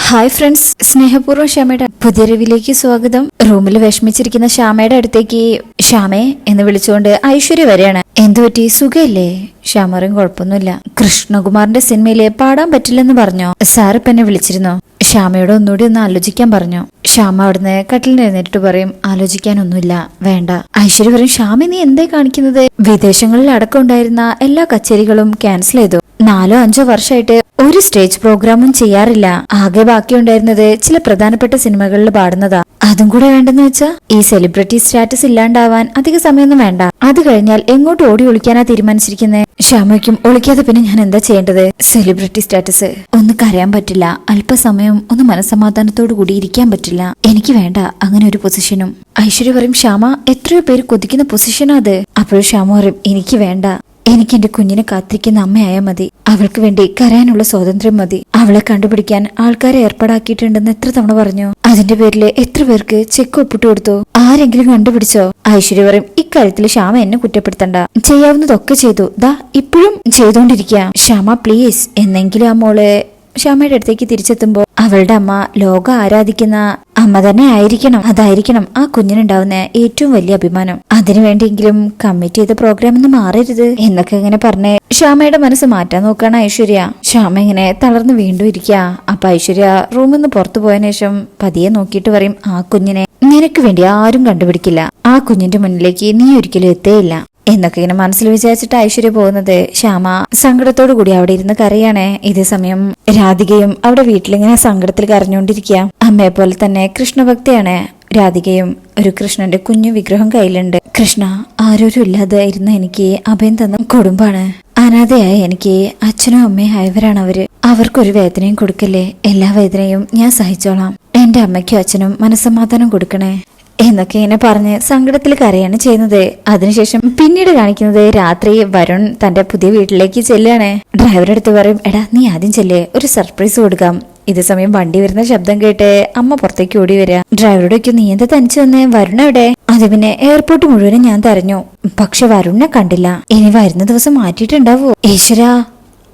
Hi friends, സ്നേഹപൂർവ്വം ശ്യാമയുടെ പുതിയ റിവ്യൂയിലേക്ക് സ്വാഗതം. റൂമിൽ വിഷമിച്ചിരിക്കുന്ന ശ്യാമയുടെ അടുത്തേക്ക് ശ്യാമേ എന്ന് വിളിച്ചുകൊണ്ട് ഐശ്വര്യ വരെയാണ്. എന്തുപറ്റി, സുഖയില്ലേ? ശ്യാമ പറയും കുഴപ്പമൊന്നുമില്ല. കൃഷ്ണകുമാറിന്റെ സിനിമയില് പാടാൻ പറ്റില്ലെന്ന് പറഞ്ഞോ? സാർ ഇപ്പൊ എന്നെ വിളിച്ചിരുന്നോ? ശ്യാമയോട് ഒന്നുകൂടി ഒന്ന് ആലോചിക്കാൻ പറഞ്ഞു. ശ്യാമ അവിടുന്ന് കട്ടിലിന് എഴുന്നേറ്റിട്ട് പറയും ആലോചിക്കാനൊന്നുമില്ല, വേണ്ട. ഐശ്വര്യ പറയും ശ്യാമ നീ എന്തേ കാണിക്കുന്നത്? വിദേശങ്ങളിൽ അടക്കം ഉണ്ടായിരുന്ന എല്ലാ കച്ചേരികളും ക്യാൻസൽ ചെയ്തു. 4-5 വർഷമായിട്ട് ഒരു സ്റ്റേജ് പ്രോഗ്രാമും ചെയ്യാറില്ല. ആകെ ബാക്കിയുണ്ടായിരുന്നത് ചില പ്രധാനപ്പെട്ട സിനിമകളിൽ പാടുന്നതാ. അതും കൂടെ വേണ്ടെന്ന് വെച്ചാ ഈ സെലിബ്രിറ്റി സ്റ്റാറ്റസ് ഇല്ലാണ്ടാവാൻ അധിക സമയമൊന്നും വേണ്ട. അത് കഴിഞ്ഞാൽ എങ്ങോട്ട് ഓടി ഒളിക്കാനാ തീരുമാനിച്ചിരിക്കുന്നത്? ശ്യാമയ്ക്കും ഒളിക്കാതെ പിന്നെ ഞാൻ എന്താ ചെയ്യേണ്ടത്? സെലിബ്രിറ്റി സ്റ്റാറ്റസ് ഒന്ന് കരയാൻ പറ്റില്ല, അല്പസമയം ഒന്ന് മനസ്സമാധാനത്തോടു കൂടി ഇരിക്കാൻ പറ്റില്ല. എനിക്ക് വേണ്ട അങ്ങനെ ഒരു പൊസിഷനും. ഐശ്വര്യ പറയും ശ്യാമ എത്രയോ പേര് കൊതിക്കുന്ന പൊസിഷനാ അത്. അപ്പോഴും ശ്യാമ പറയും എനിക്ക് വേണ്ട, എനിക്ക് എന്റെ കുഞ്ഞിനെ കാത്തിരിക്കുന്ന അമ്മയായാൽ മതി. അവൾക്ക് വേണ്ടി കരയാനുള്ള സ്വാതന്ത്ര്യം മതി. അവളെ കണ്ടുപിടിക്കാൻ ആൾക്കാരെ ഏർപ്പാടാക്കിയിട്ടുണ്ടെന്ന് എത്ര തവണ പറഞ്ഞു? അതിന്റെ പേരില് എത്ര പേർക്ക് ചെക്ക് ഒപ്പിട്ട് കൊടുത്തു? ആരെങ്കിലും കണ്ടുപിടിച്ചോ? ഐശ്വര്യ പറയും ഇക്കാര്യത്തിൽ ശ്യാമ എന്നെ കുറ്റപ്പെടുത്തണ്ട, ചെയ്യാവുന്നതൊക്കെ ചെയ്തു, ദാ ഇപ്പോഴും ചെയ്തോണ്ടിരിക്കുക. ശ്യാമ പ്ലീസ്. എന്നെങ്കിലും ആ മോള് ശ്യാമയുടെ അടുത്തേക്ക് തിരിച്ചെത്തുമ്പോ അവളുടെ അമ്മ ലോകം ആരാധിക്കുന്ന അമ്മ തന്നെ ആയിരിക്കണം. അതായിരിക്കണം ആ കുഞ്ഞിനുണ്ടാവുന്ന ഏറ്റവും വലിയ അഭിമാനം. അതിനുവേണ്ടിയെങ്കിലും കമ്മിറ്റ് ചെയ്ത പ്രോഗ്രാം ഒന്നും മാറരുത് എന്നൊക്കെ ഇങ്ങനെ പറഞ്ഞ് ശ്യാമയുടെ മനസ്സ് മാറ്റാൻ നോക്കാണ് ഐശ്വര്യ. ശ്യാമ ഇങ്ങനെ തളർന്ന് വീണ്ടും ഇരിക്കുക. അപ്പൊ ഐശ്വര്യ റൂമിൽ നിന്ന് പുറത്തു പോയതിനു ശേഷം പതിയെ നോക്കിയിട്ട് പറയും ആ കുഞ്ഞിനെ നിനക്ക് വേണ്ടി ആരും കണ്ടുപിടിക്കില്ല. ആ കുഞ്ഞിന്റെ മുന്നിലേക്ക് നീ ഒരിക്കലും എത്തേയില്ല എന്നൊക്കെ ഇങ്ങനെ മനസ്സിൽ വിചാരിച്ചിട്ട് ഐശ്വര്യ പോകുന്നത്. ശ്യാമ സങ്കടത്തോടു കൂടി അവിടെ ഇരുന്ന് കരയാണ്. ഇതേ സമയം രാധികയും അവിടെ വീട്ടിലിങ്ങനെ സങ്കടത്തിൽ കരഞ്ഞുകൊണ്ടിരിക്കുക. അമ്മയെ പോലെ തന്നെ കൃഷ്ണഭക്തിയാണ് രാധികയും. ഒരു കൃഷ്ണന്റെ കുഞ്ഞു വിഗ്രഹം കയ്യിലുണ്ട്. കൃഷ്ണ ആരോരും ഇല്ലാതായിരുന്ന എനിക്ക് അഭയം തന്ന കുടുംബാണ്. അനാഥയായ എനിക്ക് അച്ഛനും അമ്മയും ആയവരാണ് അവര്. അവർക്കൊരു വേദനയും കൊടുക്കല്ലേ. എല്ലാ വേദനയും ഞാൻ സഹിച്ചോളാം. എന്റെ അമ്മയ്ക്കും അച്ഛനും മനസ്സമാധാനം കൊടുക്കണേ എന്നൊക്കെ ഇങ്ങനെ പറഞ്ഞ് സങ്കടത്തിൽ കരയാണ് ചെയ്യുന്നത്. അതിനുശേഷം പിന്നീട് കാണിക്കുന്നത് രാത്രി വരുൺ തന്റെ പുതിയ വീട്ടിലേക്ക് ചെല്ലുകയാണ്. ഡ്രൈവറുടെ അടുത്ത് പറയും എടാ നീ ആദ്യം ചെല്ലേ, ഒരു സർപ്രൈസ് കൊടുക്കാം. ഇതേ സമയം വണ്ടി വരുന്ന ശബ്ദം കേട്ട് അമ്മ പുറത്തേക്ക് ഓടി വരിക. ഡ്രൈവറോടൊക്കെ നീ എന്താ തനിച്ചു വന്നേ? വരുൺ എവിടെ? അത് പിന്നെ എയർപോർട്ട് മുഴുവനും ഞാൻ തെരഞ്ഞു, പക്ഷെ വരുണിനെ കണ്ടില്ല. ഇനി വരുന്ന ദിവസം മാറ്റിയിട്ടുണ്ടാവോ? ഈശ്വരാ,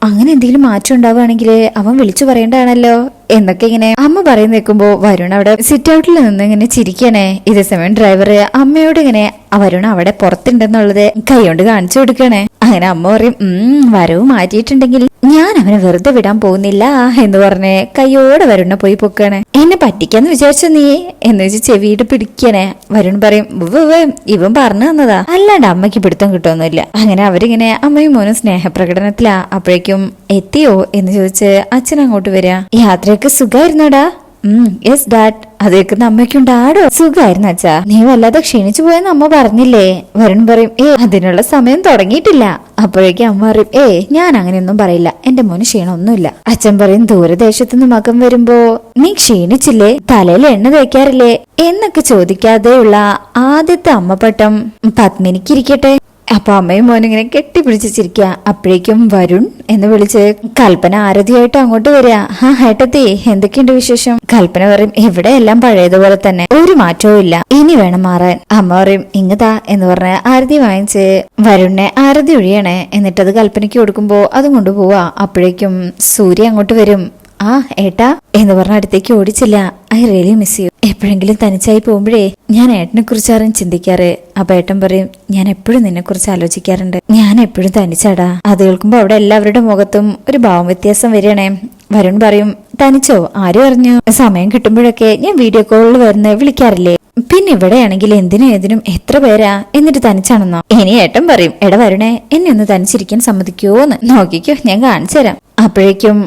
അങ്ങനെ എന്തെങ്കിലും മാറ്റം ഉണ്ടാവുകയാണെങ്കിൽ അവൻ വിളിച്ചു പറയേണ്ടതാണല്ലോ എന്നൊക്കെ ഇങ്ങനെ അമ്മ പറയുന്ന നിൽക്കുമ്പോ വരുൺ അവിടെ സിറ്റ് ഔട്ടിൽ നിന്ന് ഇങ്ങനെ ചിരിക്കണേ. ഇതേ സമയം ഡ്രൈവർ അമ്മയോട് ഇങ്ങനെ വരുൺ അവിടെ പുറത്തുണ്ടെന്നുള്ളത് കൈകൊണ്ട് കാണിച്ചു കൊടുക്കണേ. അങ്ങനെ അമ്മ പറയും വരവ് മാറ്റിയിട്ടുണ്ടെങ്കിൽ ഞാൻ അവനെ വെറുതെ വിടാൻ പോകുന്നില്ല എന്ന് പറഞ്ഞ് കൈയോടെ വരുണിനെ പോയി പൊക്കാണ്. എന്നെ പറ്റിക്കാന്ന് വിചാരിച്ച നീ എന്ന് വെച്ച് ചെവിയിട്ട് പിടിക്കണേ. വരുൺ പറയും ഇവൻ പറഞ്ഞു തന്നതാ, അല്ലാണ്ട് അമ്മയ്ക്ക് പിടുത്തം കിട്ടുമൊന്നുമില്ല. അങ്ങനെ അവരിങ്ങനെ അമ്മയും മോനും സ്നേഹപ്രകടനത്തിലാ. അപ്പോഴേക്കും എത്തിയോ എന്ന് ചോദിച്ച് അച്ഛൻ അങ്ങോട്ട് വരിക. യാത്രയൊക്കെ സുഖമായിരുന്നോടാ? Yes dad. അതേക്കുന്ന അമ്മയ്ക്കുണ്ടാടോ? സുഖമായിരുന്നു അച്ഛാ. നീ വല്ലാതെ ക്ഷീണിച്ചു പോയെന്ന് അമ്മ പറഞ്ഞില്ലേ? വരുൺ പറയും അതിനുള്ള സമയം തുടങ്ങിയിട്ടില്ല. അപ്പോഴേക്കും അമ്മ പറയും ഞാൻ അങ്ങനെയൊന്നും പറയില്ല, എന്റെ മോന് ക്ഷീണമൊന്നുമില്ല. അച്ഛൻ പറയും ദൂരദേശത്തുനിന്ന് മകൻ വരുമ്പോ നീ ക്ഷീണിച്ചില്ലേ, തലയിൽ എണ്ണ തേക്കാറില്ലേ എന്നൊക്കെ ചോദിക്കാതെയുള്ള ആദ്യത്തെ അമ്മപ്പട്ടം പത്മിനിക്കിരിക്കട്ടെ. അപ്പൊ അമ്മയും മോനും ഇങ്ങനെ കെട്ടിപ്പിടിച്ച് ചിരിക്കുക. അപ്പോഴേക്കും വരുൺ എന്ന് വിളിച്ച് കൽപ്പന ആരതിയായിട്ട് അങ്ങോട്ട് വരിക. ഏട്ടത്തി എന്തൊക്കെയുണ്ട് വിശേഷം? കൽപ്പന പറയും ഇവിടെ എല്ലാം പഴയതുപോലെ തന്നെ, ഒരു മാറ്റവും ഇല്ല, ഇനി വേണം മാറാൻ. അമ്മ പറയും ഇങ്ങതാ എന്ന് പറഞ്ഞ ആരതി വാങ്ങിച്ച് വരുണിനെ ആരതി ഒഴിയണേ. എന്നിട്ടത് കൽപ്പനയ്ക്ക് കൊടുക്കുമ്പോ അതും കൊണ്ടുപോവാ. അപ്പോഴേക്കും സൂര്യ അങ്ങോട്ട് വരും. ഏട്ടാ എന്ന് പറഞ്ഞ അടുത്തേക്ക് ഓടിച്ചില്ല. I really miss you. എപ്പോഴെങ്കിലും തനിച്ചായി പോകുമ്പോഴേ ഞാൻ ഏട്ടനെ കുറിച്ചാറും ചിന്തിക്കാറ്. അപ്പൊ ഏട്ടൻ പറയും ഞാൻ എപ്പോഴും നിന്നെ കുറിച്ച് ആലോചിക്കാറുണ്ട്. ഞാൻ എപ്പോഴും തനിച്ചാടാ. അത് കേൾക്കുമ്പോ അവിടെ എല്ലാവരുടെ മുഖത്തും ഒരു ഭാവം വ്യത്യാസം വരികയാണേ. വരുൺ പറയും തനിച്ചോ? ആരും അറിഞ്ഞു? സമയം കിട്ടുമ്പോഴൊക്കെ ഞാൻ വീഡിയോ കോളിൽ വരുന്ന വിളിക്കാറില്ലേ? പിന്നെ ഇവിടെയാണെങ്കിൽ എന്തിനും ഏതിനും എത്ര പേരാ, എന്നിട്ട് തനിച്ചാണെന്നോ? ഇനി ഏട്ടൻ പറയും എടാ വരുണേ എന്നെ ഒന്ന് തനിച്ചിരിക്കാൻ സമ്മതിക്കുവോന്ന് നോക്കിക്കോ, ഞാൻ കാണിച്ചു തരാം. അപ്പോഴേക്കും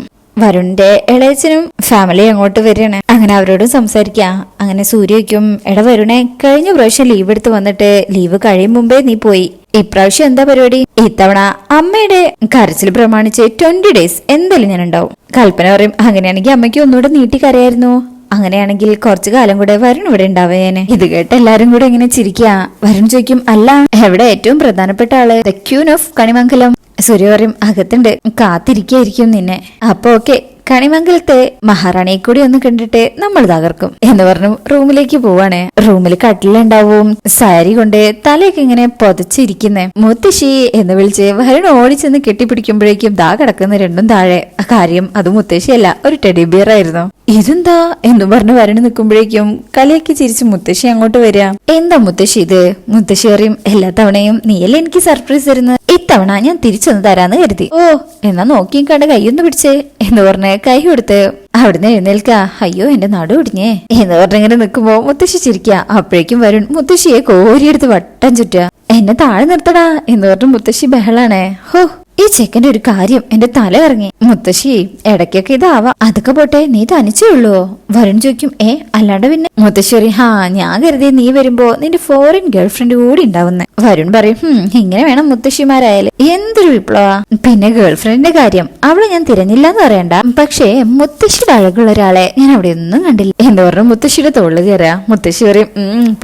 വരുണിന്റെ ഇളയച്ചനും ഫാമിലി അങ്ങോട്ട് വരികയാണ്. അങ്ങനെ അവരോടും സംസാരിക്ക. അങ്ങനെ സൂര്യയ്ക്കും എടാ വരുണേ കഴിഞ്ഞ പ്രാവശ്യം ലീവ് എടുത്ത് വന്നിട്ട് ലീവ് കഴിയും മുമ്പേ നീ പോയി. ഇപ്രാവശ്യം എന്താ പരിപാടി? ഇത്തവണ അമ്മയുടെ കരച്ചിൽ പ്രമാണിച്ച് 20 days എന്തായാലും ഞാൻ ഉണ്ടാവും. കൽപ്പന പറയും അങ്ങനെയാണെങ്കിൽ അമ്മയ്ക്ക് ഒന്നുകൂടെ നീട്ടി കരയായിരുന്നു. അങ്ങനെയാണെങ്കിൽ കുറച്ചു കാലം കൂടെ വരുൺ ഇവിടെ ഉണ്ടാവേനെ. ഇത് കേട്ട് എല്ലാരും കൂടെ ഇങ്ങനെ ചിരിക്കുക. വരുൺ ചോദിക്കും അല്ല എവിടെ ഏറ്റവും പ്രധാനപ്പെട്ട ആള്? The queen of Kanimangalam. Surya പറയും അകത്തുണ്ട്, കാത്തിരിക്കായിരിക്കും നിന്നെ. അപ്പൊ ഓക്കെ, കണിമംഗലത്തെ മഹാറാണിയെ കൂടി ഒന്ന് കണ്ടിട്ട് നമ്മൾ തകർക്കും എന്ന് പറഞ്ഞു റൂമിലേക്ക് പോവാണ്. റൂമിൽ കട്ടിലുണ്ടാവും, സാരി കൊണ്ട് തലയൊക്കെ ഇങ്ങനെ പൊതച്ചിരിക്കുന്നേ. മുത്തശ്ശി എന്ന് വിളിച്ച് വരുൺ ഓടിച്ചെന്ന് കെട്ടിപ്പിടിക്കുമ്പോഴേക്കും ദാ കിടക്കുന്ന രണ്ടും താഴെ. കാര്യം അത് മുത്തശ്ശിയല്ല, ഒരു ടെഡി ബിയർ ആയിരുന്നു. ഇതെന്താ എന്ന് പറഞ്ഞു വരണ നിൽക്കുമ്പോഴേക്കും കളിയാക്കി ചിരിച്ച് മുത്തശ്ശി അങ്ങോട്ട് വരിക. എന്താ മുത്തശ്ശി ഇത്? മുത്തശ്ശി അറിയും എല്ലാ തവണയും നീയല്ലേ എനിക്ക് സർപ്രൈസ് തരുന്നത്, ഇത്തവണ ഞാൻ തിരിച്ചൊന്ന് തരാന്ന് കരുതി. ഓ എന്നാ നോക്കിയും കണ്ട് കൈയൊന്ന് പിടിച്ചേ എന്ന് പറഞ്ഞ് കൈ കൊടുത്ത് അവിടുന്ന് എഴുന്നേൽക്ക. അയ്യോ എന്റെ നടു ഒടിഞ്ഞേ എന്ന് പറഞ്ഞിങ്ങനെ നിൽക്കുമ്പോ മുത്തശ്ശി ചിരിക്ക. അപ്പോഴേക്കും വരുൺ മുത്തശ്ശിയെ കോരിയെടുത്ത് വട്ടം ചുറ്റുക. എന്നെ താഴെ നിർത്തടാ എന്ന് പറഞ്ഞു മുത്തശ്ശി ബഹളാണേ. ഹോ ഈ ചെക്കന്റെ ഒരു കാര്യം എന്റെ തല ഇറങ്ങി. മുത്തശ്ശി ഇടയ്ക്കൊക്കെ ഇതാവാ, അതൊക്കെ പോട്ടെ, നീ തനിച്ചേ ഉള്ളൂ? വരുൺ ചോദിക്കും. അല്ലാണ്ട് പിന്നെ? മുത്തശ്ശി പറയും, ഞാൻ കരുതി നീ വരുമ്പോ നിന്റെ ഫോറിൻ ഗേൾഫ്രണ്ട് കൂടി ഉണ്ടാവുന്ന. വരുൺ പറയും, ഇങ്ങനെ വേണം മുത്തശ്ശിമാരായാലും. എന്തൊരു വിപ്ലവ. പിന്നെ ഗേൾഫ്രണ്ടിന്റെ കാര്യം അവളെ ഞാൻ തിരഞ്ഞില്ലെന്ന് പറയണ്ട, പക്ഷേ മുത്തശ്ശിയുടെ അഴകുള്ള ഒരാളെ ഞാൻ അവിടെ ഒന്നും കണ്ടില്ല എന്ന് പറഞ്ഞു മുത്തശ്ശിയുടെ തോളിൽ കയറുക. മുത്തശ്ശി പറയും,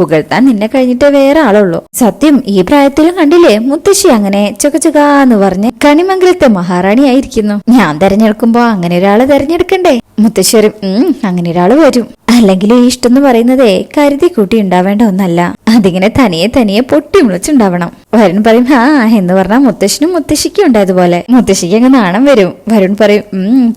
പുകഴ്ത്താൻ നിന്നെ കഴിഞ്ഞിട്ടേ വേറെ ആളുള്ളൂ. സത്യം ഈ പ്രായത്തിലും കണ്ടില്ലേ മുത്തശ്ശി അങ്ങനെ ചൊക്കച്ചൊക്കാന്ന് പറഞ്ഞ് കണിമംഗലത്തെ മഹാറാണിയായിരിക്കുന്നു. ഞാൻ തെരഞ്ഞെടുക്കുമ്പോ അങ്ങനെ ഒരാളെ തെരഞ്ഞെടുക്കണ്ടേ? മുത്തശ്ശി പറയും, അങ്ങനെ ഒരാള് വരും. അല്ലെങ്കിൽ ഈ ഇഷ്ടം എന്ന് പറയുന്നതേ കരുതി കൂട്ടി ഉണ്ടാവേണ്ട ഒന്നല്ല, അതിങ്ങനെ തനിയെ തനിയെ പൊട്ടി മുളച്ചുണ്ടാവണം. വരുൺ പറയും, എന്ന് പറഞ്ഞാൽ മുത്തശ്ശിനും മുത്തശ്ശിക്കും ഉണ്ടായതുപോലെ. മുത്തശ്ശിക്ക് അങ്ങ് നാണം വരും. വരുൺ പറയും,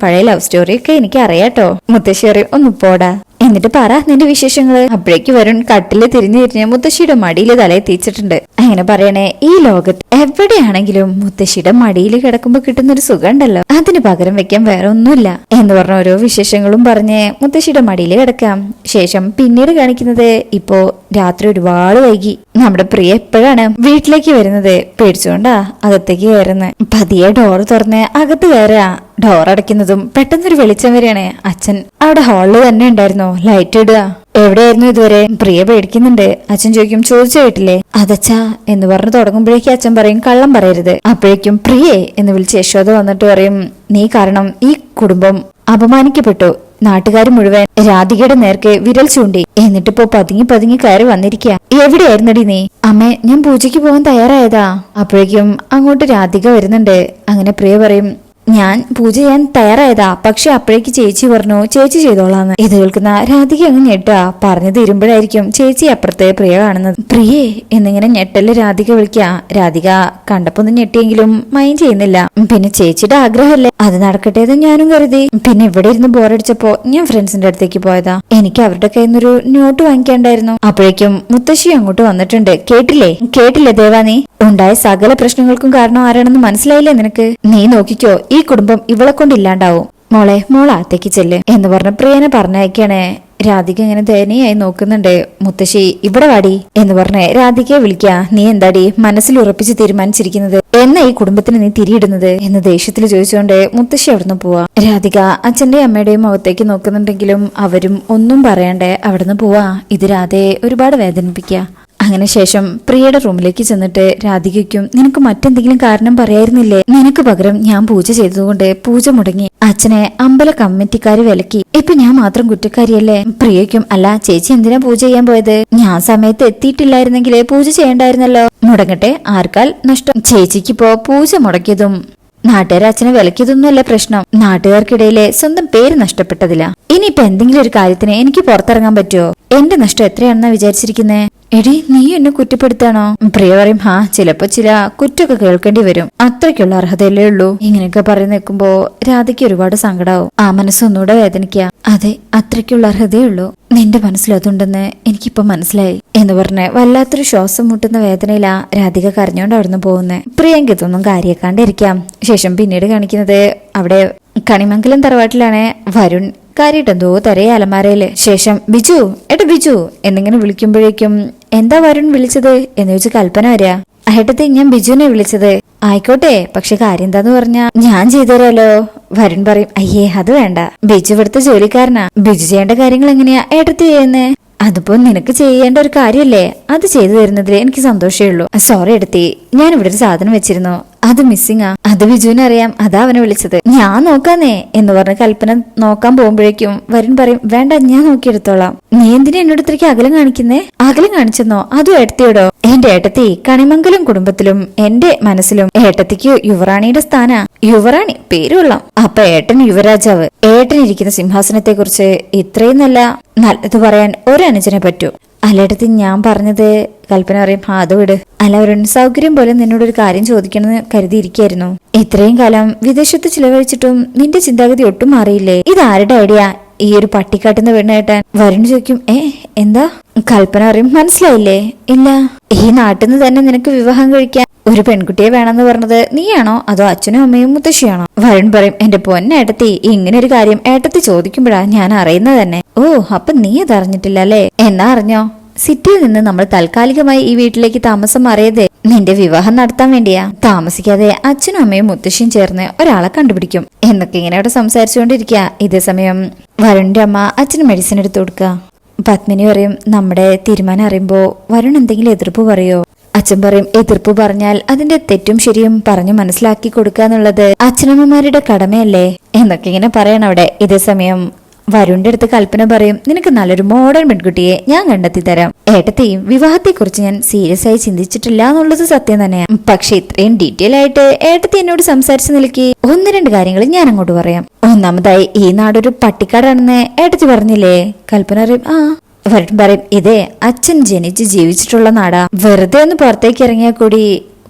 പഴയ ലവ് സ്റ്റോറിയൊക്കെ എനിക്ക് അറിയാട്ടോ. മുത്തശ്ശി പറയും, ഒന്ന് പോടാ, എന്നിട്ട് പറ നിന്റെ വിശേഷങ്ങള്. അപ്പോഴേക്ക് വരുൺ കട്ടില് തിരിഞ്ഞു തിരിഞ്ഞ് മുത്തശ്ശിയുടെ മടിയിൽ തലയെ തീച്ചിട്ടുണ്ട്. അങ്ങനെ പറയണേ, ഈ ലോകത്ത് എവിടെയാണെങ്കിലും മുത്തശ്ശിയുടെ മടിയിൽ കിടക്കുമ്പോ കിട്ടുന്നൊരു സുഖം ഉണ്ടല്ലോ, അതിന് പകരം വെക്കാൻ വേറെ ഒന്നുമില്ല എന്ന് പറഞ്ഞ ഓരോ വിശേഷങ്ങളും പറഞ്ഞ് മുത്തശ്ശിയുടെ മടിയിൽ കിടക്കാം. ശേഷം പിന്നീട് കാണിക്കുന്നത് ഇപ്പോ രാത്രി ഒരുപാട് വൈകി. നമ്മുടെ പ്രിയ എപ്പോഴാണ് വീട്ടിലേക്ക് വരുന്നത്? പേടിച്ചുകൊണ്ടാ അകത്തേക്ക് കയറുന്നത്. പതിയെ ഡോർ തുറന്ന് അകത്ത് കയറുക. ഡോർ അടയ്ക്കുന്നതും പെട്ടെന്നൊരു വെളിച്ചം വരെയാണ്. അച്ഛൻ അവിടെ ഹാളിൽ തന്നെ ഉണ്ടായിരുന്നു. ലൈറ്റ് ഇടുക. എവിടെയായിരുന്നു ഇതുവരെ? പ്രിയ പേടിക്കുന്നുണ്ട്. അച്ഛൻ ചോദിക്കും, ചോദിച്ചു കേട്ടില്ലേ? അതച്ഛാ എന്ന് പറഞ്ഞു തുടങ്ങുമ്പോഴേക്കും അച്ഛൻ പറയും, കള്ളം പറയരുത്. അപ്പോഴേക്കും പ്രിയേ എന്ന് വിളിച്ച് യശോദ വന്നിട്ട് പറയും, നീ കാരണം ഈ കുടുംബം അപമാനിക്കപ്പെട്ടു. നാട്ടുകാർ മുഴുവൻ രാധികയുടെ നേർക്ക് വിരൽ ചൂണ്ടി. എന്നിട്ടിപ്പോ പതുങ്ങി പതുങ്ങി കയറി വന്നിരിക്കുക. എവിടെയായിരുന്നടി നീ? അമ്മേ, ഞാൻ പൂജയ്ക്ക് പോകാൻ തയ്യാറായതാ. അപ്പോഴേക്കും അങ്ങോട്ട് രാധിക വരുന്നുണ്ട്. അങ്ങനെ പ്രിയ പറയും, ഞാൻ പൂജ ചെയ്യാൻ തയ്യാറായതാ, പക്ഷെ അപ്പോഴേക്ക് ചേച്ചി പറഞ്ഞു ചേച്ചി ചെയ്തോളാന്ന്. ഇത് കേൾക്കുന്ന രാധിക അങ്ങ് ഞെട്ടാ. പറഞ്ഞു തീരുമ്പോഴായിരിക്കും ചേച്ചി അപ്പുറത്തെ പ്രിയ കാണുന്നത്. പ്രിയേ എന്നിങ്ങനെ ഞെട്ടല് രാധിക വിളിക്കാ. രാധിക കണ്ടപ്പോ ഒന്ന് ഞെട്ടിയെങ്കിലും മൈൻഡ് ചെയ്യുന്നില്ല. പിന്നെ ചേച്ചിയുടെ ആഗ്രഹമല്ലേ, അത് നടക്കട്ടെ എന്ന് ഞാനും കരുതി. പിന്നെ ഇവിടെ ഇരുന്ന് ബോറടിച്ചപ്പോ ഞാൻ ഫ്രണ്ട്സിന്റെ അടുത്തേക്ക് പോയതാ. എനിക്ക് അവരുടെ കയ്യിൽ നിന്നൊരു നോട്ട് വാങ്ങിക്കാണ്ടായിരുന്നു. അപ്പോഴേക്കും മുത്തശ്ശി അങ്ങോട്ട് വന്നിട്ടുണ്ട്. കേട്ടില്ലേ ദേവാ, നീ ഉണ്ടായ സകല പ്രശ്നങ്ങൾക്കും കാരണം ആരാണെന്ന് മനസ്സിലായില്ലേ നിനക്ക്? നീ നോക്കിക്കോ, ഈ കുടുംബം ഇവളെ കൊണ്ടില്ലാണ്ടാവും. മോളാത്തേക്ക് ചെല്ല് എന്ന് പറഞ്ഞ പ്രിയനെ പറഞ്ഞയക്കാണ്. രാധിക ഇങ്ങനെ ദയനീയായി നോക്കുന്നുണ്ട്. മുത്തശ്ശി ഇവിടെ വാടി എന്ന് പറഞ്ഞ് രാധികയെ വിളിക്ക. നീ എന്താടി മനസ്സിൽ ഉറപ്പിച്ച് തീരുമാനിച്ചിരിക്കുന്നത്? എന്നാ ഈ കുടുംബത്തിന് നീ തിരിയിടുന്നത് എന്ന് ദേഷ്യത്തിൽ ചോദിച്ചുകൊണ്ട് മുത്തശ്ശി അവിടുന്ന് പോവാ. രാധിക അച്ഛന്റെയും അമ്മയുടെയും മുഖത്തേക്ക് നോക്കുന്നുണ്ടെങ്കിലും അവരും ഒന്നും പറയാണ്ട് അവിടുന്ന് പോവാ. ഇത് രാധയെ ഒരുപാട് വേദനിപ്പിക്കുക. അങ്ങനെ ശേഷം പ്രിയയുടെ റൂമിലേക്ക് ചെന്നിട്ട് രാധികയ്ക്കും, നിനക്ക് മറ്റെന്തെങ്കിലും കാരണം പറയായിരുന്നില്ലേ? നിനക്ക് പകരം ഞാൻ പൂജ ചെയ്തതുകൊണ്ട് പൂജ മുടങ്ങി. അച്ഛനെ അമ്പല കമ്മിറ്റിക്കാര് വിലക്കി. ഇപ്പൊ ഞാൻ മാത്രം കുറ്റക്കാരിയല്ലേ? പ്രിയയ്ക്കും, അല്ല ചേച്ചി എന്തിനാ പൂജ ചെയ്യാൻ പോയത്? ഞാൻ സമയത്ത് എത്തിയിട്ടില്ലായിരുന്നെങ്കിൽ പൂജ ചെയ്യണ്ടായിരുന്നല്ലോ. മുടങ്ങട്ടെ, ആർക്കാൽ നഷ്ടം? ചേച്ചിക്കിപ്പോ പൂജ മുടക്കിയതും നാട്ടുകാരെ അച്ഛനെ വിലക്കിയതൊന്നുമല്ല പ്രശ്നം, നാട്ടുകാർക്കിടയിലെ സ്വന്തം പേര് നഷ്ടപ്പെട്ടതില്ല. ഇനിയിപ്പൊ എന്തെങ്കിലും ഒരു കാര്യത്തിന് എനിക്ക് പുറത്തിറങ്ങാൻ പറ്റുമോ? എന്റെ നഷ്ടം എത്രയാണെന്നാ വിചാരിച്ചിരിക്കുന്നേ? എടി, നീ എന്നെ കുറ്റപ്പെടുത്താണോ? പ്രിയ പറയും, ചിലപ്പോ ചില കുറ്റമൊക്കെ കേൾക്കേണ്ടി വരും, അത്രയ്ക്കുള്ള അർഹതയല്ലേ ഉള്ളൂ. ഇങ്ങനെയൊക്കെ പറഞ്ഞു നിൽക്കുമ്പോ രാധയ്ക്ക് ഒരുപാട് സങ്കടാവും. ആ മനസ്സൊന്നുകൂടെ വേദനിക്കുക. അതെ, അത്രയ്ക്കുള്ള അർഹതയേ ഉള്ളൂ. നിന്റെ മനസ്സിലതുണ്ടെന്ന് എനിക്കിപ്പോ മനസ്സിലായി എന്ന് പറഞ്ഞ് വല്ലാത്തൊരു ശ്വാസം മുട്ടുന്ന വേദനയിലാ രാധിക കരഞ്ഞോണ്ട് അവിടുന്ന് പോകുന്നേ. പ്രിയങ്കി ഇതൊന്നും കാര്യക്കാണ്ടിരിക്കാം. ശേഷം പിന്നീട് കാണിക്കുന്നത് അവിടെ കണിമംഗലം തറവാട്ടിലാണ്. വരുൺ കാര്യട്ടെന്തോ തരയെ അലമാരയില്. ശേഷം ബിജു എന്നിങ്ങനെ വിളിക്കുമ്പോഴേക്കും എന്താ വരുൺ വിളിച്ചത് എന്ന് ചോദിച്ച് കൽപ്പന വരിക. ഏട്ടത്തെ ഞാൻ ബിജുവിനെ വിളിച്ചത്. ആയിക്കോട്ടെ, പക്ഷെ കാര്യം എന്താന്ന് പറഞ്ഞാ ഞാൻ ചെയ്തുതരാലോ. വരുൺ പറയും, അയ്യേ അത് വേണ്ട, ബിജു ഇവിടുത്തെ ജോലിക്കാരനാ. ബിജു ചെയ്യേണ്ട കാര്യങ്ങൾ എങ്ങനെയാ ഏട്ടത്തി ചെയ്യുന്നേ? അതിപ്പോ നിനക്ക് ചെയ്യേണ്ട ഒരു കാര്യല്ലേ, അത് ചെയ്തു തരുന്നതിൽ എനിക്ക് സന്തോഷമേ ഉള്ളൂ. സോറി എടുത്തി, ഞാൻ ഇവിടെ ഒരു സാധനം വെച്ചിരുന്നു, അത് മിസ്സിംഗ് ആ. അത് ബിജുവിനെ അറിയാം, അതാ അവനെ വിളിച്ചത്. ഞാൻ നോക്കാന്നേ എന്ന് പറഞ്ഞ് കൽപ്പന നോക്കാൻ പോകുമ്പോഴേക്കും വരുൺ പറയും, വേണ്ട ഞാൻ നോക്കിയെടുത്തോളാം. നീ എന്തിനാ എന്നോട് ഇത്രയ്ക്ക് അകലം കാണിക്കുന്നേ? അകലം കാണിച്ചെന്നോ? അതും ഏട്ടത്തിയോടോ? എന്റെ ഏട്ടത്തി കണിമംഗലം കുടുംബത്തിലും എന്റെ മനസ്സിലും ഏട്ടത്തിക്ക് യുവറാണിയുടെ സ്ഥാനാ. യുവറാണി പേരുകൊള്ളാം. അപ്പൊ ഏട്ടൻ യുവരാജാവ്. ഏട്ടൻ ഇരിക്കുന്ന സിംഹാസനത്തെ കുറിച്ച് ഇത്രയും നല്ലത് പറയാൻ ഒരനുജനെ പറ്റൂ. അല്ലേട്ടത്തി ഞാൻ പറഞ്ഞത്. കൽപ്പന പറയും, അത് വിട്. അല്ല വരുൺ, സൗകര്യം പോലെ നിന്നോടൊരു കാര്യം ചോദിക്കണമെന്ന് കരുതിയിരിക്കായിരുന്നു. ഇത്രയും കാലം വിദേശത്ത് ചിലവഴിച്ചിട്ടും നിന്റെ ചിന്താഗതി ഒട്ടും മാറിയില്ലേ? ഇത് ആരുടെ ഐഡിയ? ഈ ഒരു പട്ടിക്കാട്ടുന്ന പെണ്ണ് കേട്ടാൻ വരുൺ ചോദിക്കും, എന്താ? കൽപ്പന പറയും, മനസ്സിലായില്ലേ? ഇല്ല. ഈ നാട്ടിൽ നിന്ന് തന്നെ നിനക്ക് വിവാഹം കഴിക്കാൻ ഒരു പെൺകുട്ടിയെ വേണമെന്ന് പറഞ്ഞത് നീയാണോ അതോ അച്ഛനും അമ്മയും മുത്തശ്ശിയാണോ? വരുൺ പറയും, എന്റെ പൊന്നേട്ടത്തി, ഇങ്ങനെ ഒരു കാര്യം ഏട്ടത്തി ചോദിക്കുമ്പോഴാ ഞാൻ അറിയുന്നത് തന്നെ. ഓ, അപ്പൊ നീ അതറിഞ്ഞിട്ടില്ല അല്ലേ? എന്നാ അറിഞ്ഞോ? സിറ്റിയിൽ നിന്ന് നമ്മൾ താൽക്കാലികമായി ഈ വീട്ടിലേക്ക് താമസം മാറിയതേ നിന്റെ വിവാഹം നടത്താൻ വേണ്ടിയാ. താമസിക്കാതെ അച്ഛനും അമ്മയും മുത്തശ്ശിയും ചേർന്ന് ഒരാളെ കണ്ടുപിടിക്കും എന്നൊക്കെ ഇങ്ങനെ അവിടെ സംസാരിച്ചുകൊണ്ടിരിക്കുക. ഇതേ സമയം വരുണിന്റെ അമ്മ അച്ഛന് മെഡിസിൻ എടുത്തു കൊടുക്കുക. പത്മിനി പറയും, നമ്മുടെ തീരുമാനം അറിയുമ്പോ വരുൺ എന്തെങ്കിലും എതിർപ്പ് പറയോ? അച്ഛൻ പറയും, എതിർപ്പ് പറഞ്ഞാൽ അതിന്റെ തെറ്റും ശരിയും പറഞ്ഞു മനസ്സിലാക്കി കൊടുക്കുക എന്നുള്ളത് അച്ഛനമ്മമാരുടെ കടമയല്ലേ എന്നൊക്കെ ഇങ്ങനെ പറയണം അവിടെ. ഇതേ സമയം വരുണിന്റെ അടുത്ത് കൽപ്പന പറയും, നിനക്ക് നല്ലൊരു മോഡേൺ പെൺകുട്ടിയെ ഞാൻ കണ്ടെത്തി തരാം. ഏട്ടത്തെയും വിവാഹത്തെ കുറിച്ച് ഞാൻ സീരിയസ് ആയി ചിന്തിച്ചിട്ടില്ല എന്നുള്ളത് സത്യം തന്നെയാണ്. പക്ഷെ ഇത്രയും ഡീറ്റെയിൽ ആയിട്ട് ഏട്ടത്തി എന്നോട് സംസാരിച്ച നിലയ്ക്ക് 1-2 കാര്യങ്ങൾ ഞാൻ അങ്ങോട്ട് പറയാം. ഒന്നാമതായി, ഈ നാടൊരു പട്ടിക്കാടാണെന്ന് ഏട്ടത്തി പറഞ്ഞില്ലേ? കൽപ്പന പറയും, ആ. വരുൺ പറയും, ഇതേ അച്ഛൻ ജനിച്ച് ജീവിച്ചിട്ടുള്ള നാടാ. വെറുതെ ഒന്ന് പുറത്തേക്ക് ഇറങ്ങിയാൽ കൂടി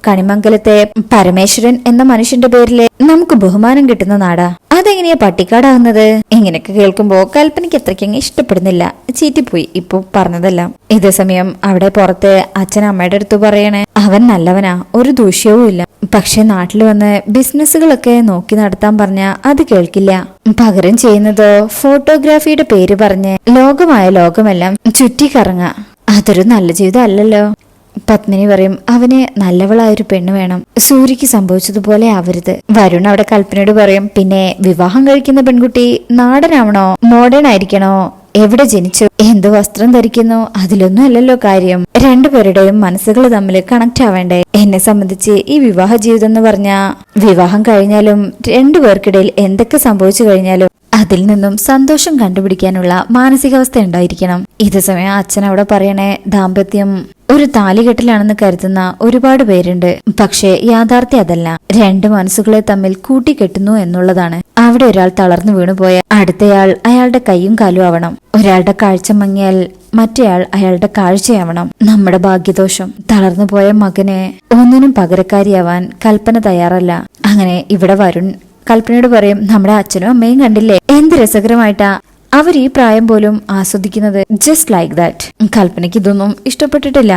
കണിമംഗലത്തെ പരമേശ്വരൻ എന്ന മനുഷ്യന്റെ പേരില് നമുക്ക് ബഹുമാനം കിട്ടുന്ന നാടാ. അതെങ്ങനെയാ പട്ടിക്കാടാവുന്നത്? ഇങ്ങനെയൊക്കെ കേൾക്കുമ്പോ കൽപ്പനയ്ക്ക് അത്രയ്ക്കങ്ങ് ഇഷ്ടപ്പെടുന്നില്ല. ചീറ്റിപ്പോയി ഇപ്പൊ പറഞ്ഞതെല്ലാം. ഇതേ സമയം അവിടെ പുറത്ത് അച്ഛൻ അമ്മയുടെ അടുത്ത് പറയണേ, അവൻ നല്ലവനാ, ഒരു ദൂഷ്യവും ഇല്ല. പക്ഷെ നാട്ടിൽ വന്ന് ബിസിനസ്സുകളൊക്കെ നോക്കി നടത്താൻ പറഞ്ഞ അത് കേൾക്കില്ല. പകരം ചെയ്യുന്നതോ ഫോട്ടോഗ്രാഫിയുടെ പേര് പറഞ്ഞ് ലോകമായ ലോകമെല്ലാം ചുറ്റിക്കറങ്ങ. അതൊരു നല്ല ജീവിതം അല്ലല്ലോ. പത്മിനി പറയും, അവന് നല്ലവളായൊരു പെണ്ണ് വേണം, സൂര്യക്ക് സംഭവിച്ചതുപോലെ ആവരുത്. വരുൺ അവിടെ കൽപ്പനയോട് പറയും, പിന്നെ വിവാഹം കഴിക്കുന്ന പെൺകുട്ടി നാടനാവണോ മോഡേൺ ആയിരിക്കണോ, എവിടെ ജനിച്ചു, എന്ത് വസ്ത്രം ധരിക്കുന്നു, അതിലൊന്നും അല്ലല്ലോ കാര്യം. രണ്ടുപേരുടെയും മനസ്സുകൾ തമ്മിൽ കണക്ട് ആവേണ്ടേ? എന്നെ സംബന്ധിച്ച് ഈ വിവാഹ ജീവിതം എന്ന് പറഞ്ഞാ വിവാഹം കഴിഞ്ഞാലും രണ്ടുപേർക്കിടയിൽ എന്തൊക്കെ സംഭവിച്ചു കഴിഞ്ഞാലും അതിൽ നിന്നും സന്തോഷം കണ്ടുപിടിക്കാനുള്ള മാനസികാവസ്ഥ ഉണ്ടായിരിക്കണം. ഇതേ സമയം അച്ഛൻ അവിടെ പറയണേ, ദാമ്പത്യം ഒരു താലികെട്ടിലാണെന്ന് കരുതുന്ന ഒരുപാട് പേരുണ്ട്. പക്ഷെ യാഥാർത്ഥ്യം അതല്ല. രണ്ട് മനസ്സുകളെ തമ്മിൽ കൂട്ടിക്കെട്ടുന്നു എന്നുള്ളതാണ്. അവിടെ ഒരാൾ തളർന്നു വീണുപോയ അടുത്തയാൾ അയാളുടെ കൈയും കാലും ആവണം. ഒരാളുടെ കാഴ്ച മങ്ങിയാൽ മറ്റേയാൾ അയാളുടെ കാഴ്ചയാവണം. നമ്മുടെ ഭാഗ്യദോഷം. തളർന്നു പോയ മകന് ഒന്നിനും പകരക്കാരിയാവാൻ കൽപ്പന തയ്യാറല്ല. അങ്ങനെ ഇവിടെ വരുൺ കൽപ്പനയോട് പറയും, നമ്മുടെ അച്ഛനും അമ്മയും കണ്ടില്ലേ എന്ത് രസകരമായിട്ടാ അവർ ഈ പ്രായം പോലും ആസ്വദിക്കുന്നത്. Just like that. കൽപ്പനയ്ക്ക് ഇതൊന്നും ഇഷ്ടപ്പെട്ടിട്ടില്ല.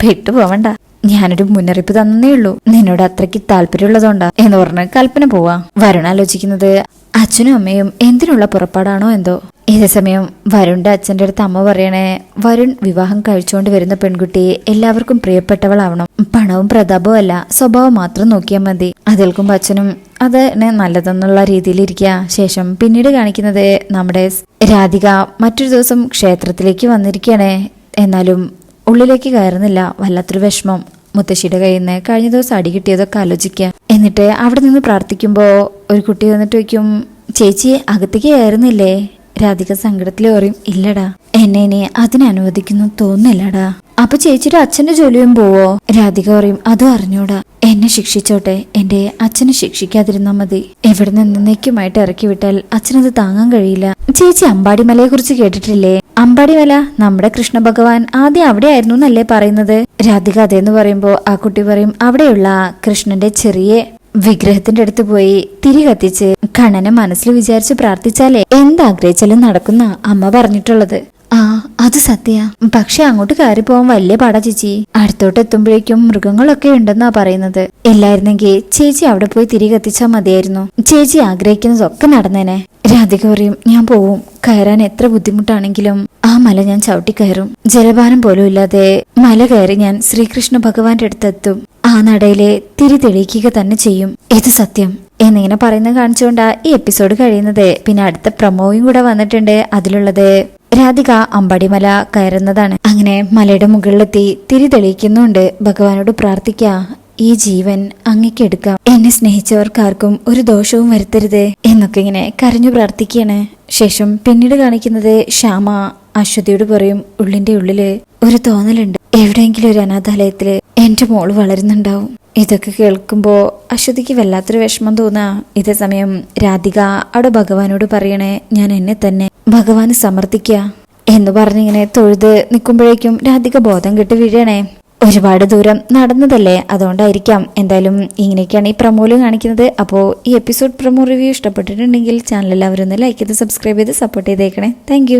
പെട്ടുപോവണ്ട, ഞാനൊരു മുന്നറിയിപ്പ് തന്നേ ഉള്ളൂ, നിന്നോട് അത്രയ്ക്ക് താല്പര്യമുള്ളതുകൊണ്ടാ എന്ന് പറഞ്ഞ് കൽപ്പന പോവാ. വരുൺ ആലോചിക്കുന്നത് അച്ഛനും അമ്മയും എന്തിനുള്ള പുറപ്പാടാണോ എന്തോ. ഇതേ സമയം വരുണിന്റെ അച്ഛന്റെ അടുത്ത് അമ്മ പറയണേ, വരുൺ വിവാഹം കഴിച്ചുകൊണ്ട് വരുന്ന പെൺകുട്ടി എല്ലാവർക്കും പ്രിയപ്പെട്ടവളാവണം. പണവും പ്രതാപവും അല്ല, സ്വഭാവം മാത്രം നോക്കിയാൽ മതി. അത് കേൾക്കുമ്പോ അച്ഛനും അത് നല്ലതെന്നുള്ള രീതിയിലിരിക്കുക. ശേഷം പിന്നീട് കാണിക്കുന്നത് നമ്മുടെ രാധിക മറ്റൊരു ദിവസം ക്ഷേത്രത്തിലേക്ക് വന്നിരിക്കണേ. എന്നാലും ഉള്ളിലേക്ക് കയറുന്നില്ല. വല്ലാത്തൊരു വിഷമം. മുത്തശ്ശിയുടെ കയ്യിൽ നിന്ന് കഴിഞ്ഞ ദിവസം അടി കിട്ടിയതൊക്കെ ആലോചിക്കുക. എന്നിട്ട് അവിടെ നിന്ന് പ്രാർത്ഥിക്കുമ്പോ ഒരു കുട്ടി വന്നിട്ട് വയ്ക്കും, ചേച്ചി അകത്തേക്ക് കയറുന്നില്ലേ? രാധിക സങ്കടത്തിൽ പറയും, ഇല്ലടാ, എന്നെ ഇനി അതിനെ അനുവദിക്കുന്നു തോന്നില്ലടാ. അപ്പൊ ചേച്ചിയുടെ അച്ഛന്റെ ജോലിയും പോവോ? രാധിക പറയും, അതും അറിഞ്ഞൂടാ. എന്നെ ശിക്ഷിച്ചോട്ടെ, എന്റെ അച്ഛനെ ശിക്ഷിക്കാതിരുന്നാ മതി. ഇവിടെ നിന്ന് എന്നേക്കുമായിട്ട് ഇറക്കി വിട്ടാൽ അച്ഛനത് താങ്ങാൻ കഴിയില്ല. ചേച്ചി അമ്പാടിമലയെ കുറിച്ച് കേട്ടിട്ടില്ലേ? അമ്പാടിമല നമ്മുടെ കൃഷ്ണ ഭഗവാൻ ആദ്യം അവിടെ ആയിരുന്നു എന്നല്ലേ പറയുന്നത്? രാധിക അതേന്ന് പറയുമ്പോ ആ കുട്ടി പറയും, അവിടെയുള്ള കൃഷ്ണന്റെ ചെറിയ വിഗ്രഹത്തിന്റെ അടുത്ത് പോയി തിരി കത്തിച്ച് കണ്ണനെ മനസ്സിൽ വിചാരിച്ച് പ്രാർത്ഥിച്ചാലേ എന്താഗ്രഹിച്ചാലും നടക്കുന്ന അമ്മ പറഞ്ഞിട്ടുള്ളത്. ആ, അത് സത്യ. പക്ഷെ അങ്ങോട്ട് കയറി പോവാൻ വലിയ പാടാ ചേച്ചി. അടുത്തോട്ട് എത്തുമ്പോഴേക്കും മൃഗങ്ങളൊക്കെ ഉണ്ടെന്നാ പറയുന്നത്. ഇല്ലായിരുന്നെങ്കിൽ ചേച്ചി അവിടെ പോയി തിരി കത്തിച്ചാൽ മതിയായിരുന്നു. ചേച്ചി ആഗ്രഹിക്കുന്നതൊക്കെ നടന്നേനെ. രാധിക പറയും, ഞാൻ പോവും. കയറാൻ എത്ര ബുദ്ധിമുട്ടാണെങ്കിലും ആ മല ഞാൻ ചവിട്ടി കയറും. ജലപാനം പോലും ഇല്ലാതെ മല കയറി ഞാൻ ശ്രീകൃഷ്ണ ഭഗവാന്റെ അടുത്തെത്തും. ആ നടയിലെ തിരി തെളിയിക്കുക തന്നെ ചെയ്യും. ഇത് സത്യം എന്നിങ്ങനെ പറയുന്നത് കാണിച്ചുകൊണ്ടാ ഈ എപ്പിസോഡ് കഴിയുന്നത്. പിന്നെ അടുത്ത പ്രൊമോയും കൂടെ വന്നിട്ടുണ്ട്. അതിലുള്ളത് രാധിക അമ്പാടിമല കയറുന്നതാണ്. അങ്ങനെ മലയുടെ മുകളിലെത്തി തിരി തെളിയിക്കുന്നുണ്ട്. ഭഗവാനോട് പ്രാർത്ഥിക്ക, ഈ ജീവൻ അങ്ങേക്കെടുക്കാം, എന്നെ സ്നേഹിച്ചവർക്കാർക്കും ഒരു ദോഷവും വരുത്തരുത് എന്നൊക്കെ ഇങ്ങനെ കരഞ്ഞു പ്രാർത്ഥിക്കുകയാണ്. ശേഷം പിന്നീട് കാണിക്കുന്നത് ശ്യാമ അശ്വതിയോട് പറയും, ഉള്ളിന്റെ ഉള്ളില് ഒരു തോന്നലുണ്ട്, എവിടെയെങ്കിലും ഒരു അനാഥാലയത്തില് എന്റെ മോള് വളരുന്നുണ്ടാവും. ഇതൊക്കെ കേൾക്കുമ്പോ അശ്വതിക്ക് വല്ലാത്തൊരു വിഷമം തോന്നാ. ഇതേ സമയം രാധിക അവിടെ ഭഗവാനോട് പറയണേ, ഞാൻ എന്നെ തന്നെ ഭഗവാന് സമർപ്പിക്കുക എന്ന് പറഞ്ഞിങ്ങനെ തൊഴുത് നിൽക്കുമ്പോഴേക്കും രാധിക ബോധം കെട്ട് വീഴണേ. ഒരുപാട് ദൂരം നടന്നതല്ലേ, അതുകൊണ്ടായിരിക്കാം. എന്തായാലും ഇങ്ങനെയൊക്കെയാണ് ഈ പ്രൊമോയിൽ കാണിക്കുന്നത്. അപ്പോൾ ഈ എപ്പിസോഡ് പ്രൊമോ റിവ്യൂ ഇഷ്ടപ്പെട്ടിട്ടുണ്ടെങ്കിൽ ചാനൽ എല്ലാവരും ഒന്ന് ലൈക്ക് ചെയ്ത് സബ്സ്ക്രൈബ് ചെയ്ത് സപ്പോർട്ട് ചെയ്തേക്കണേ. താങ്ക്